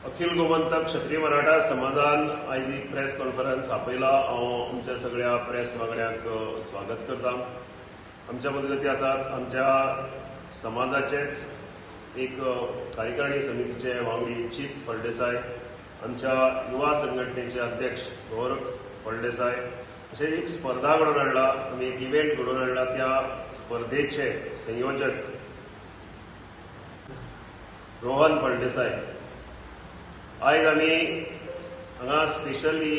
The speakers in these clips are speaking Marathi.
अखिल गोमंतक क्षत्रिय मराठा समाजान आयज एक प्रेस कॉन्फरन्स आपयला। हांव आमच्या सगळ्या प्रेस वांगड्यांक स्वागत करता। आमच्या मजगती आसात आमच्या समाजाचेच एक कार्यकारिणी समितीचे वांगडी चित फळदेसाय, आमच्या युवा संघटनेचे अध्यक्ष गौरव फळदेसाय, अशें एक स्पर्धा घडोवन हाडला। आमी एक इव्हेंट घडोवन हाडला। त्या स्पर्धेचे संयोजक रोहन फळदेसाय। आयज आमी हांगा स्पेशली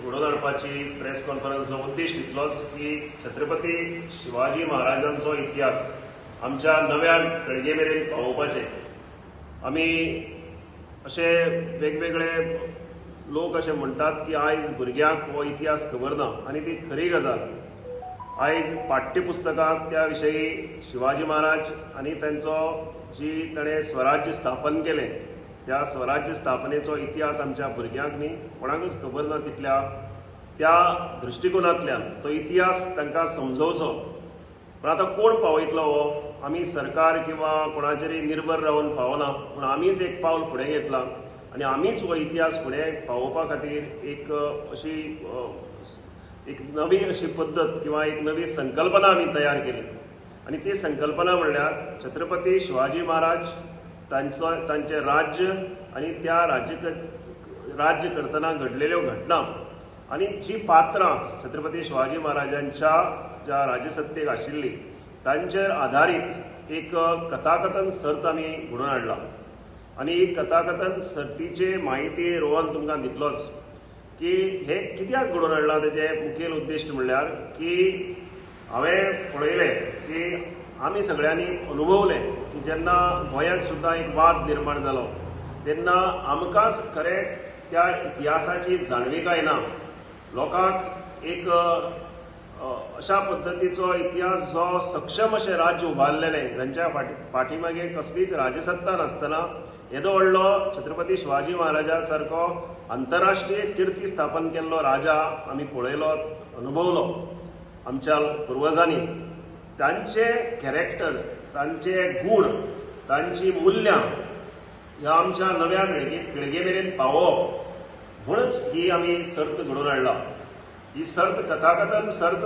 घडोवन हाडपाची प्रेस कॉन्फरन्सचो उद्देश इतलोच की छत्रपती शिवाजी महाराजांचो इतिहास आमच्या नव्या पिळगे मेरेन पावोवपाचे। आमी अशे वेगवेगळे लोक अशें म्हणटात की आयज भुरग्यांक हो इतिहास खबर ना, आनी ती खरी गजाल। आयज पाठ्यपुस्तकांत त्या विशयी शिवाजी महाराज आनी ताणें स्वराज्य स्थापन केलें, त्या स्वराज्य स्थापनेचो इतिहास आमच्या भुरग्यांक न्ही कोणाकच खबर ना। त्या दृश्टिकोनांतल्यान तो इतिहास तांकां समजोवचो। पण आतां कोण पावयतलो हो? आमी सरकार किंवा कोणाचेरय निर्भर रावन फावना, पूण आमीच एक पावल फुडें घेतलां आनी आमीच हो इतिहास फुडें पावोवपा खातीर एक नवी अशी पद्दत किंवा एक नवी संकल्पना आमी तयार केली। आनी ती संकल्पना म्हणल्यार छत्रपती शिवाजी महाराज तांचे राज्य आनी त्या राज्य करतना घडलेल्यो घटना आनी जी पात्रां छत्रपती शिवाजी महाराजांच्या ज्या राजसत्तेक आशिल्ली तांचेर आधारीत एक कथाकथन सर्त आमी घडोवन हाडला। आनी ही कथाकथन सर्तीची म्हायती रोहन तुमकां दितलोच की हे कित्याक घडोवन हाडला। तेजे मुखेल उद्देश म्हणल्यार की हांवें पळयलें की आमी सगळ्यांनी अनुभवलें की जेन्ना गोंयांत सुद्दां एक वाद निर्माण जालो तेन्ना आमकांच खरें त्या इतिहासाची जाणविकाय ना। लोकांक एक अशा पद्दतीचो इतिहास जो सक्षम अशें राज्य उबारलेलें, जांच्या फाटीमागे कसलीच राजसत्ता नासतना येदो व्हडलो छत्रपती शिवाजी महाराजा सारको आंतरराष्ट्रीय किर्ती स्थापन केल्लो राजा आमी पळयलो, अनुभवलो आमच्या पुर्वजांनी। तांचे कॅरेक्टर्स, तांचे गुण, तांची मूल्यां ह्या आमच्या नव्या पिळगे मेरेन पावोवप म्हणूनच ही आमी सर्त घडोवन हाडला। ही सर्त कथाकथन सर्त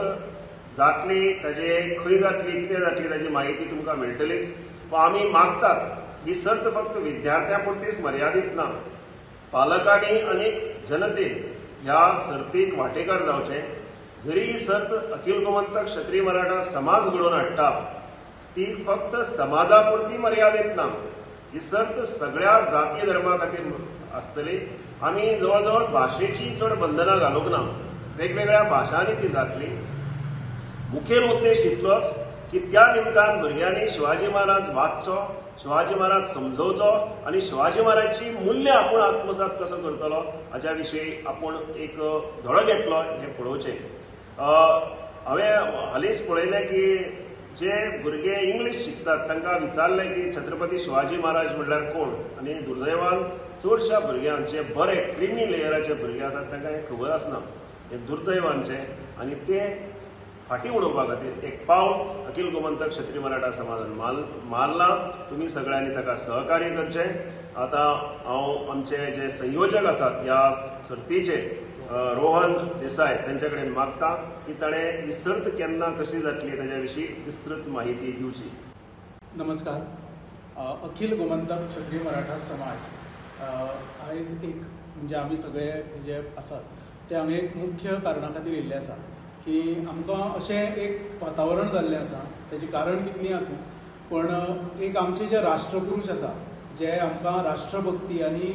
जातली, ताजे खंय जातली, कितें जातली ताची म्हायती तुमकां मेळटलीच। वा आमी मागतात ही सर्त फक्त विद्यार्थ्यां पुरतीच मर्यादीत ना, पालकांनी आनीक जनतेन ह्या सर्तीक वांटेकार जावचें। जरी ही सर्त अखिल गोमंतक क्षत्रिय मराठा समाज घडोवन हाडटा ती फक्त समाजा पुरती मर्यादित ना, ही सर्त सगळ्या जाती धर्मा खातीर आसतली। आमी जवळ जवळ भाशेची चड बंधनां घालूंक ना, वेगवेगळ्या भाशांनी ती जातली। मुखेल उद्देश इतलोच की त्या निमतान भुरग्यांनी शिवाजी महाराज वाचचो, शिवाजी महाराज समजोवचो आनी शिवाजी महाराजची मूल्य आपूण आत्मसात कसो करतलो हाच्या विशयी आपूण एक धडो घेतलो हें पळोवचें। हांवें हालींच पळयलें की जे भुरगे इंग्लीश शिकतात तांकां विचारलें की छत्रपती शिवाजी महाराज म्हणल्यार कोण, आनी दुर्दैवान चडशा भुरग्यांक जे बरे क्रिमी लेयराचे भुरगे आसात तांकां हें खबर आसना। हें दुर्दैवांचें आनी तें फाटीं उडोवपा खातीर एक पावल अखिल गोमंतक क्षत्रिय मराठा समाजान मारलां। तुमी सगळ्यांनी ताका सहकार्य करचें। आतां हांव आमचे जे संयोजक आसात ह्या सर्तीचे रोहन देसाय तांचे कडेन मागता की ताणें ही सर्त केन्ना कशी जातली ताच्या विशीं विस्तृत म्हायती दिवची। नमस्कार। अखिल गोमंतक क्षत्रिय मराठा समाज आयज एक म्हणजे आमी सगळे जे आसात ते हांगा एक मुख्य कारणा खातीर येयल्ले आसा की आमकां अशें एक वातावरण जाल्लें आसा। तेजें कारण कितलीं आसूं पण एक आमचे जे राष्ट्रपुरूश आसा जे आमकां राष्ट्रभक्ती आनी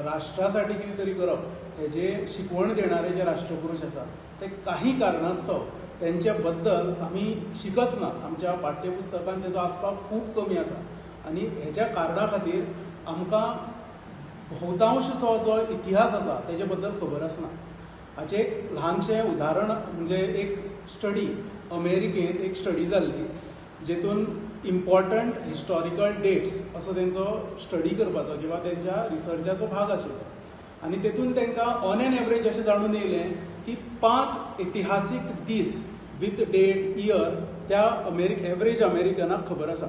राष्ट्रा साठी कितें तरी करप हेजे शिकवण देणारे जे राष्ट्रपुरूश आसा ते काही कारणास्तव तेंचे बद्दल आमी शिकच ना। आमच्या पाठ्यपुस्तकांत तेजो आसपाव खूब कमी आसा आनी हेज्या कारणां खातीर आमकां बहुतांशचो जो इतिहास आसा तेजे बद्दल खबर आसना। हाचें एक ल्हानशें उदाहरण म्हणजे एक स्टडी अमेरिकेंत एक स्टडी जाल्ली जेतून इम्पॉर्टंट हिस्टॉरिकल डेट्स असो तेंचो स्टडी करपाचो किंवा तेंच्या रिसर्चाचो भाग आशिल्लो आनी तेतून तांकां ऑन एन एवरेज अशें जाणून येयलें की 5 इतिहासीक दीस विथ डेट इयर त्या एवरेज अमेरिकनाक खबर आसा।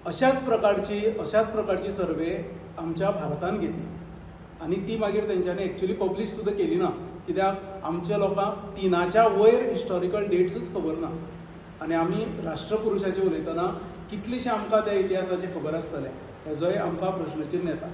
अशाच प्रकारची सर्वे आमच्या भारतान घेतली आनी ती मागीर तेंच्यांनी एक्चुअली पब्लीश सुद्दां केली ना, कित्याक आमच्या लोकांक 3च्या वयर हिस्टॉरिकल डेट्सूच खबर ना. आनी आमी राष्ट्रपुरुशाचेर उलयतना कितलेशें आमकां त्या इतिहासाचें खबर आसतलें हेजोय आमकां प्रश्नचिन्ह येता.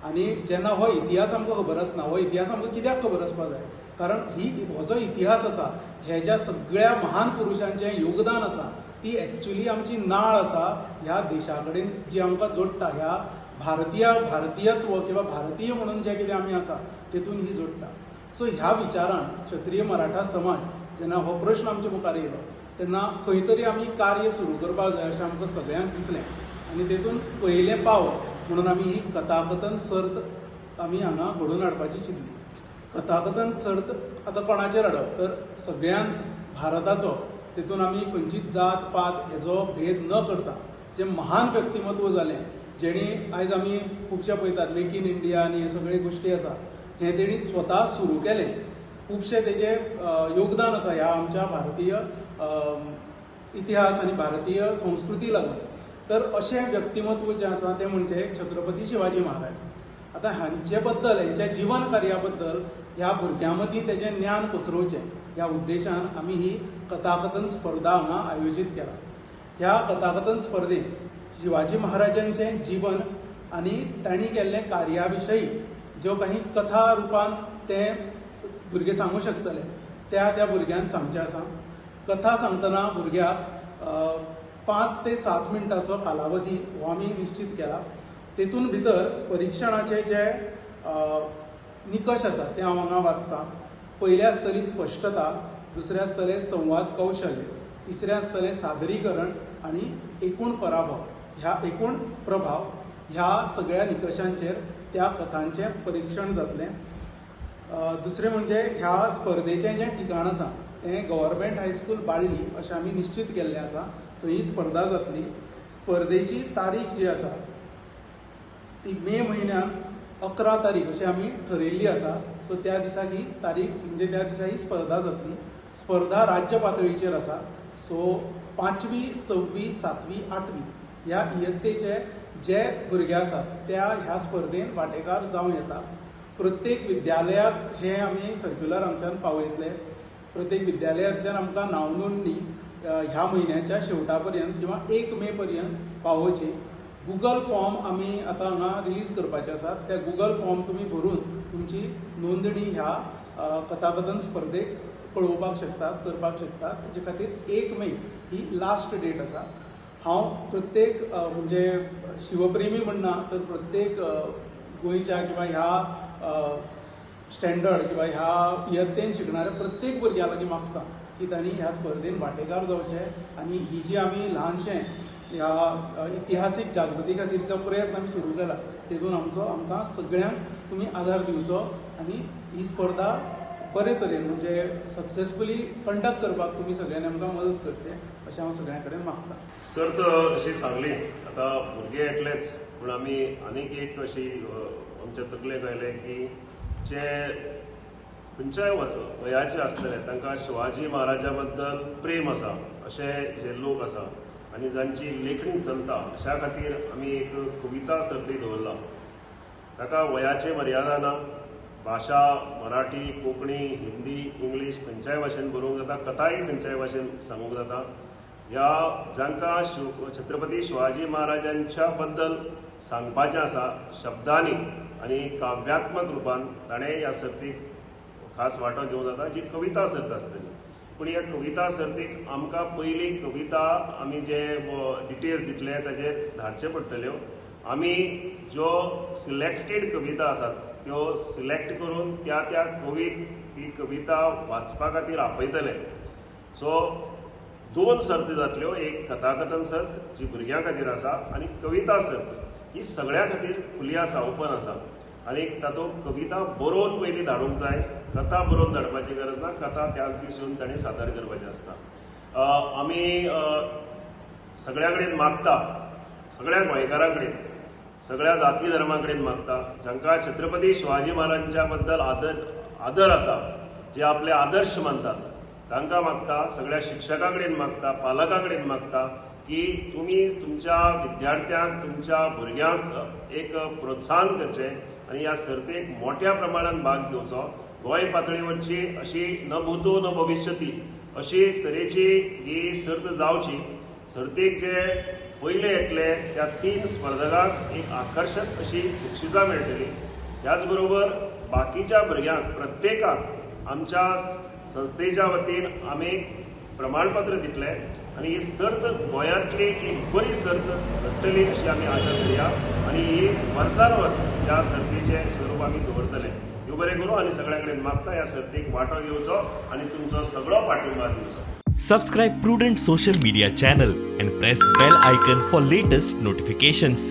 आनी जेन्ना हो इतिहास आमकां खबर आसना, हो इतिहास आमकां कित्याक खबर आसपाक जाय? कारण हो जो इतिहास आसा हे ज्या सगळ्या महान पुरुशांचें योगदान आसा ती एक्चुअली आमची नाळ आसा ह्या देशा कडेन जी आमकां जोडटा, ह्या भारतीयत्व किंवा भारतीय म्हणून जें कितें आमी आसा तेतून ही जोडटा. सो ह्या विचारान क्षत्रीय मराठा समाज जेन्ना हो प्रश्न आमच्या मुखार येयलो तेन्ना खंय तरी आमी कार्य सुरू करपाक जाय अशें आमकां सगळ्यांक दिसलें. आनी तेतून पयलें पावल म्हणून आमी ही कथाकथन सर्त आमी हांगा घडोवन हाडपाची चिंतली. कथाकथन सर्त आतां कोणाचेर हाडप तर सगळ्यान भारताचो, तेतून आमी खंयचीच जात पात हेजो भेद न करता जें महान व्यक्तिमत्व जालें, जेणी आयज आमी खुबशे पळयतात मेक इन इंडिया आनी हे सगळे गोश्टी आसा, हें तेणी स्वता सुरू केलें. खुबशे तेजे योगदान आसा ह्या आमच्या भारतीय इतिहास आनी भारतीय संस्कृती लागून. तर अशें व्यक्तिमत्व जें आसा तें म्हणजे छत्रपती शिवाजी महाराज. आतां हांचे बद्दल, हेंच्या जिवन कार्या बद्दल ह्या भुरग्यां मदीं तेजें ज्ञान पसरोवचें ह्या उद्देशान आमी ही कथाकथन स्पर्धा हांगा आयोजीत केला. ह्या कथाकथन स्पर्धेंत शिवाजी महाराजांचें जीवन आनी तांणी केल्ले कार्या विशयी ज्यो काही कथा रुपान ते भुरगे सांगूं शकतले त्या भुरग्यांक सांगचें आसा. कथा सांगतना भुरग्याक 5 ते 7 मिनटाचो कालावधी हो आमी निश्चित केला. तेतून भितर परिक्षणाचे जे निकश आसा ते हांव हांगा वाचतां. पयले आसतली स्पश्टता, दुसरे आसतले संवाद कौशल्य, तिसरे आसतले सादरीकरण आनी एकूण प्रभाव ह्या सगळ्या निकशांचेर त्या कथांचें परीक्षण जातलें. दुसरें म्हणजे ह्या स्पर्धेचें जें ठिकाण आसा तें गव्हर्मेंट हायस्कूल बाळ्ळी अशें आमी निश्चित केल्लें आसा. थंय ही स्पर्धा जातली. स्पर्धेची तारीख जी आसा ती मे म्हयन्यान 11 तारीख अशी आमी ठरयल्ली आसा. सो त्या दिसाक ही तारीख म्हणजे त्या दिसा ही स्पर्धा जातली. स्पर्धा राज्य पातळीचेर आसा. सो 5वी, 6वी, 7वी, 8वी ह्या इयत्तेचे जे भुरगे आसात त्या ह्या स्पर्धेंत वांटेकार जावं येता. प्रत्येक विद्यालयाक हे आमी सर्क्युलर आमच्यान पावयतले. प्रत्येक विद्यालयांतल्यान आमकां नांव नोंदणी ह्या म्हयन्याच्या शेवटा पर्यंत किंवा 1 मे पर्यंत पावोवची. गुगल फॉर्म आमी आतां हांगा रिलीज करपाचे आसात. ते गुगल फॉर्म तुमी भरून तुमची नोंदणी ह्या कथाकथन स्पर्धेक करपाक शकतात. तेजे खातीर 1 मे ही लास्ट डेट आसा. हांव प्रत्येक म्हणजे शिवप्रेमी म्हणना तर प्रत्येक गोंयच्या किंवा ह्या स्टँडर्ड किंवा ह्या इयत्तेन शिकणाऱ्या प्रत्येक भुरग्यां लागीं मागता की तांणी ह्या स्पर्धेन वांटेकार जावचें आनी ही जी आमी ल्हानशें ह्या इतिहासीक जागृती खातीरचो प्रयत्न आमी सुरू केला तेतून आमकां सगळ्यांक तुमी आदार दिवचो आनी ही स्पर्धा बरे तरेन म्हणजे सक्सेसफुली कंडक्ट करपाक तुमी सगळ्यांनी आमकां मदत करचें अशें हांव सगळ्यां कडेन मागतां. सर्त अशी सांगली आतां भुरगे एकलेच पूण आमी आनीक एक अशी आमच्या तकलेक आयलें की जे खंयच्याय वयाचे आसतले तांकां शिवाजी महाराजा बद्दल प्रेम आसा अशे जे लोक आसा आनी जांची लेखणी चलता अशा खातीर आमी एक कविता सर्ती दवरला. ताका वयाचे मर्यादा ना. भाशा मराठी, कोंकणी, हिंदी, इंग्लीश खंयच्याय भाशेन बरोवंक जाता. कथाय खंयच्याय भाशेन सांगूंक जाता. ह्या जांकां छत्रपती शिवाजी महाराजांच्या बद्दल सांगपाचें आसा शब्दांनी आनी काव्यात्मक रुपान ताणें ह्या सर्तीक खास वांटो घेवंक जाता जी कविता सर्त आसतली. पूण ह्या कविता सर्तीक आमकां पयली कविता आमी जे डिटेल्स दितले ताजेर धाडचे पडटल्यो. आमी ज्यो सिलेक्टेड कविता आसात त्यो सिलेक्ट करून त्या कवीक ती कविता वाचपा खातीर आपयतले. सो 2 सर्ती जातल्यो. एक कथाकथन सर्त जी भुरग्यां खातीर आसा आनी कविता सर्त ही सगळ्यां खातीर खुली आसा, ओपन आसा. आनी तातूंत कविता बरोवन पयलीं धाडूंक जाय. कथा बरोवन धाडपाची गरज ना. कथा त्याच दीस येवन ताणें सादर करपाचें आसता. आमी सगळ्यां कडेन मागता, सगळ्या गोंयकारां कडेन, सगळ्या जाती धर्मा कडेन मागता जांकां छत्रपती शिवाजी महाराजांच्या बद्दल आदर आसा, जे आपले आदर्श मानतात तांकां मागता, सगळ्या शिक्षकां कडेन मागता, पालकां कडेन मागता की तुमी तुमच्या विद्यार्थ्यांक, तुमच्या भुरग्यांक एक प्रोत्साहन करचें आणि ह्या सर्तेक मोठ्या प्रमाणात भाग घेवचो. गोंय पातळीवरची अशी न भूतो न भविष्यती अशी तरेची ही सर्त जावची. सर्तेक जे पयले येतले त्या 3 स्पर्धकांक एक आकर्षक अशी बक्षिसां मेळटली. त्याच बरोबर बाकीच्या भुरग्यांक प्रत्येकाक आमच्या संस्थेच्या वतीन आमी प्रमाणपत्र दितले आणि ही सर्त गोंयांतली एक बरी सर्त घडटली अशी आमी आशा करया आणि ही वर्सान वर्स ह्या सर्तीचें स्वरूप आमी दवरतले. देव बरें करूं आणि सगळ्या कडेन मागता ह्या सर्तीक वांटो घेवचो आणि तुमचो सगळो पाठिंबा दिवचो. Subscribe Prudent social media channel and press bell icon for latest notifications.